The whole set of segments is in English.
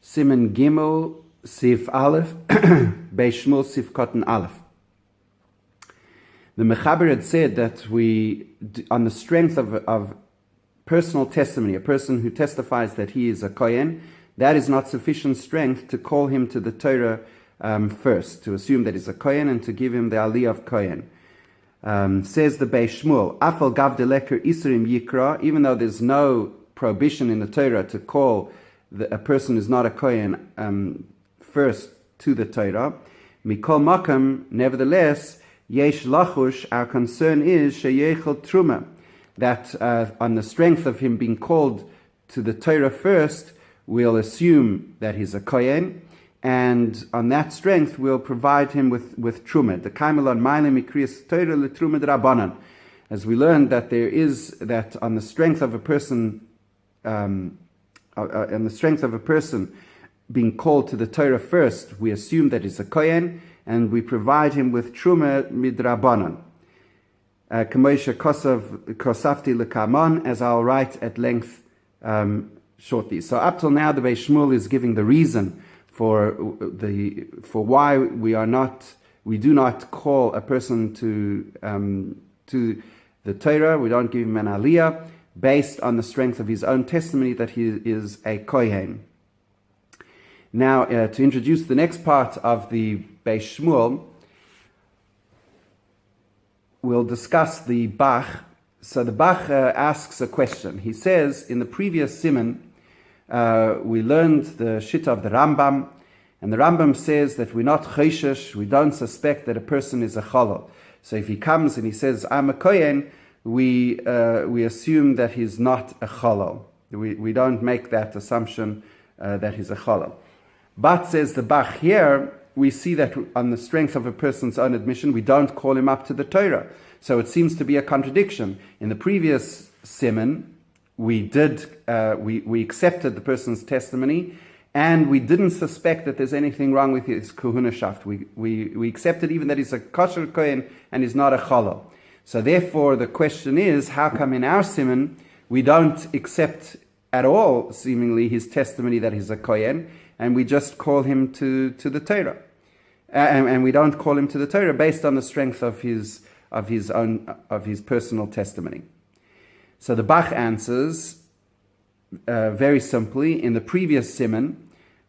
Siman Gimel, Sif Aleph, Beis Shmuel, Sif Kotten Aleph. The Mechaber had said that on the strength of personal testimony, a person who testifies that he is a Kohen, that is not sufficient strength to call him to the Torah first, to assume that he's a Kohen and to give him the Aliyah of Kohen. Says the Beis Shmuel, Afal gav de leker Isrim Yikra, even though there's no prohibition in the Torah to call a person who's not a Kohen first to the Torah, Mikol Makam, nevertheless, Yesh Lachush, our concern is Sheyechel Truma, that on the strength of him being called to the Torah first, we'll assume that he's a Kohen, and on that strength we'll provide him with Truma. The Kaimelon Maile Mikriyas Torah LeTruma D'Rabbanan. As we learned that there is that on the strength of a person, being called to the Torah first, we assume that he's a Kohen, and we provide him with Truma Midrabanan. Kamosha Kosafti Lekamon, as I'll write at length shortly. So up till now, the Beis Shmuel is giving the reason for why we do not call a person to the Torah. We don't give him an aliyah based on the strength of his own testimony that he is a Kohen. Now, to introduce the next part of the Beis Shmuel, we'll discuss the Bach. So the Bach asks a question. He says, in the previous Siman, we learned the Shitta of the Rambam, and the Rambam says that we're not choshesh, we don't suspect that a person is a cholol. So if he comes and he says, I'm a Kohen, we assume that he's not a cholol. We don't make that assumption that he's a cholol. But, says the Bach, here we see that on the strength of a person's own admission, we don't call him up to the Torah. So it seems to be a contradiction. In the previous Siman, we accepted the person's testimony, and we didn't suspect that there's anything wrong with his kohunashaft. We accepted even that he's a kosher kohen and he's not a cholol. So therefore, the question is, how come in our Siman we don't accept at all, seemingly, his testimony that he's a kohen, and we just call him to the Torah, and we don't call him to the Torah based on the strength of his personal testimony. So the Bach answers very simply. In the previous Siman,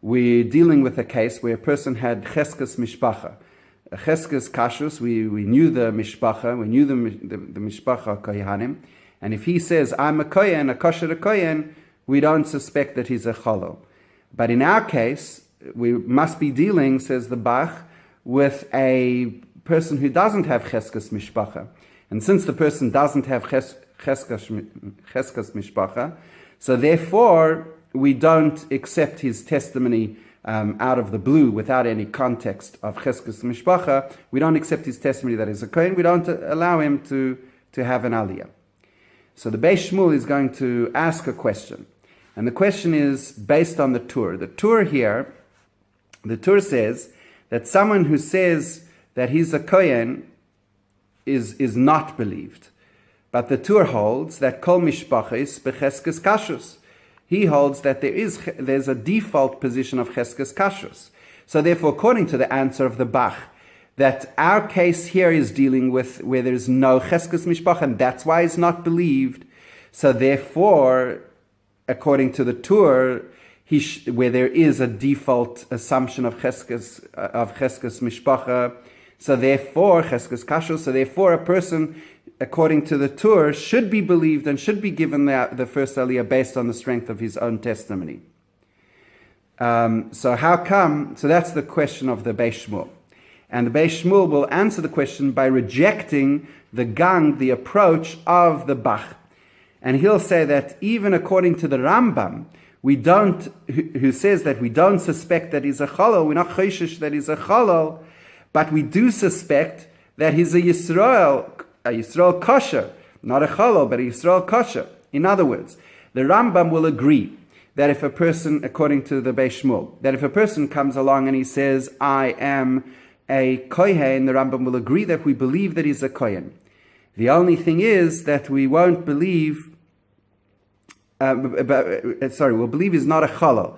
we're dealing with a case where a person had cheskes mishpacha, cheskes kashrus. We knew the mishpacha, we knew the mishpacha kohanim, and if he says I'm a kohen, a kosher kohen, we don't suspect that he's a cholol. But in our case, we must be dealing, says the Bach, with a person who doesn't have cheskes mishpacha. And since the person doesn't have cheskes mishpacha, so therefore we don't accept his testimony out of the blue without any context of cheskes mishpacha. We don't accept his testimony that he's a kohen. We don't allow him to have an aliyah. So the Beis Shmuel is going to ask a question. And the question is based on the Tur. The Tur here, the Tur says that someone who says that he's a Kohen is not believed. But the Tur holds that Kol Mishpachis Becheskes Kashrus. He holds that there's a default position of Cheskes Kashrus. So therefore, according to the answer of the Bach, that our case here is dealing with where there's no Cheskes Mishpach, and that's why it's not believed. So therefore, according to the Tur, where there is a default assumption of cheskes mishpacha, so therefore cheskes kashrus, so therefore a person, according to the Tur, should be believed and should be given the first aliyah based on the strength of his own testimony. So how come? So that's the question of the Beis Shmuel, and the Beis Shmuel will answer the question by rejecting the approach of the Bach. And he'll say that even according to the Rambam, who says that we don't suspect that he's a cholol, we're not choshesh that he's a cholol, but we do suspect that he's a Yisrael kosher, not a cholol, but a Yisrael kosher. In other words, the Rambam will agree that if a person, according to the Beis Shmuel, that if a person comes along and he says, I am a kohen, the Rambam will agree that we believe that he's a kohen. The only thing is that we won't believe, we'll believe he's not a cholol.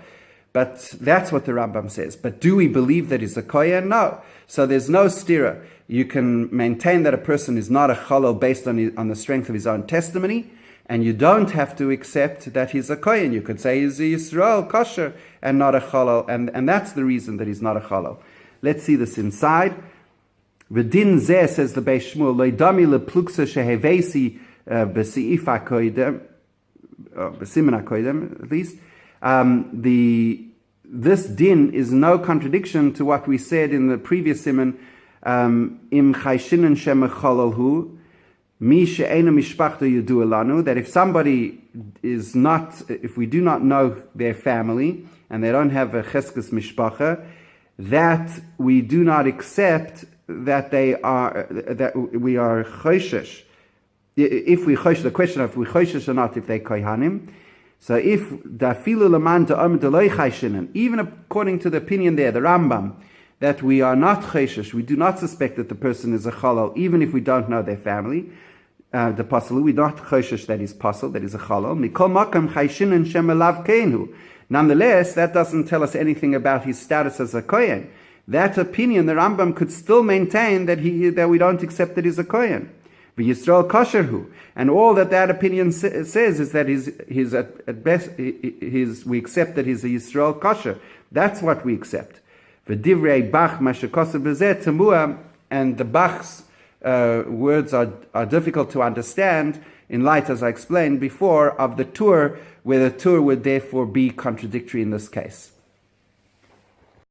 But that's what the Rambam says. But do we believe that he's a kohen? No. So there's no stira. You can maintain that a person is not a cholol based on the strength of his own testimony, and you don't have to accept that he's a kohen. You could say he's a Yisrael kosher and not a cholol, and that's the reason that he's not a cholol. Let's see this inside. V'din zeh, says the Beis Shmuel, lo idami lepluksa shehevesi b'seif hakoidem, b'siman hakoidem at least. This din is no contradiction to what we said in the previous siman, im chayshinan shem cholol hu, mi she'ena mishpachto yedua lanu, that if somebody is not, if we do not know their family, and they don't have a cheskes mishpacha, that we do not accept that they are, that we are choishesh. If we choishesh, the question of if we choishesh or not, if they kohanim. So if dafilu laman da'am deloi chayshinan, even according to the opinion there, the Rambam, that we are not choishesh, we do not suspect that the person is a cholol, even if we don't know their family. The pasul, we not choishesh that is pasul, that is a cholol. Mikol makam chayshinan shem elav keinhu. Nonetheless, that doesn't tell us anything about his status as a kohen. That opinion, the Rambam could still maintain that we don't accept that he's a kohen. V'Yisrael kosherhu, and all that opinion says is that he's at best we accept that he's a Yisrael kosher. That's what we accept. V'divrei Bach mashekosav b'zeh temua, and the Bach's words are difficult to understand in light, as I explained before, of the Tur, where the Tur would therefore be contradictory in this case.